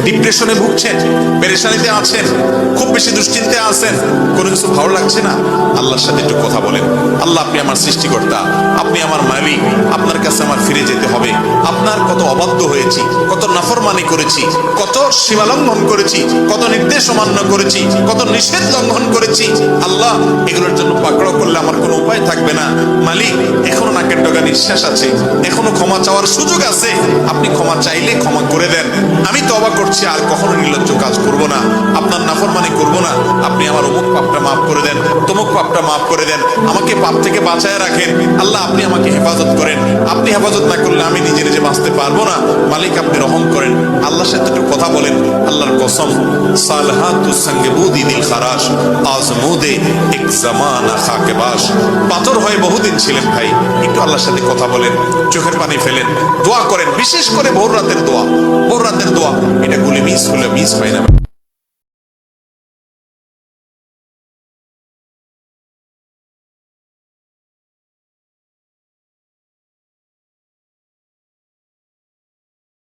ডিপ্রেশনে ভুগছেন, পেরেশানিতে আছেন, খুব বেশি দুশ্চিন্তায় আছেন, কোনো কিছু ভালো লাগছে না, আল্লাহর সাথে একটু কথা বলেন। আল্লাহ, আপনি আমার সৃষ্টিকর্তা, আপনি আমার মালিক, আপনার কাছে আমার ফিরে যেতে হবে। আপনার কত অবাধ্য হয়েছি, কত নাফরমানি করেছি, কত সীমালঙ্ঘন করেছি, কত নির্দেশ অমান্য করেছি, কত নিষেধ লঙ্ঘন করেছি। আল্লাহ, এগুলোর জন্য পাকড়াও করলে আমার কোনো উপায় থাকবে না। মালিক, এখনো নাকের ডগা নিঃশ্বাস আছে, এখনো ক্ষমা চাওয়ার সুযোগ আছে। আপনি ক্ষমা চাইলে ক্ষমা করে দেন। আমি তওবা করছি, আর কখনো নির্লজ্জ কাজ করব না, আপনার নাফরমানি করব না। আপনি আমার অমুক পাপটা মাফ করে দেন, তমুক পাপটা মাফ করে দেন, আমাকে পাপ থেকে বাঁচায় রাখেন। আল্লাহ, আপনি আমাকে হেফাজত করেন। আপনি হেফাজত না করলে আমি নিজে নিজে বাঁচতে পারবো না। মালিক, আপনি রহম করেন। আল্লাহর সাথে একটু কথা বলেন। আল্লাহর কসম, সালহাতুস সঙ্গে বুদি দিল খারাস, আজমুদে এক জামানা খাকে বাস। পাথর হয়ে বহুদিন ছিলেন ভাই, একটু আল্লাহর সাথে কথা বলেন, চোখের পানি ফেলেন, দোয়া করেন। বিশেষ করে ভোর রাতের দোয়া, ভোর রাতের দোয়া, এটা গুলি মিস হলে মিস হয় না।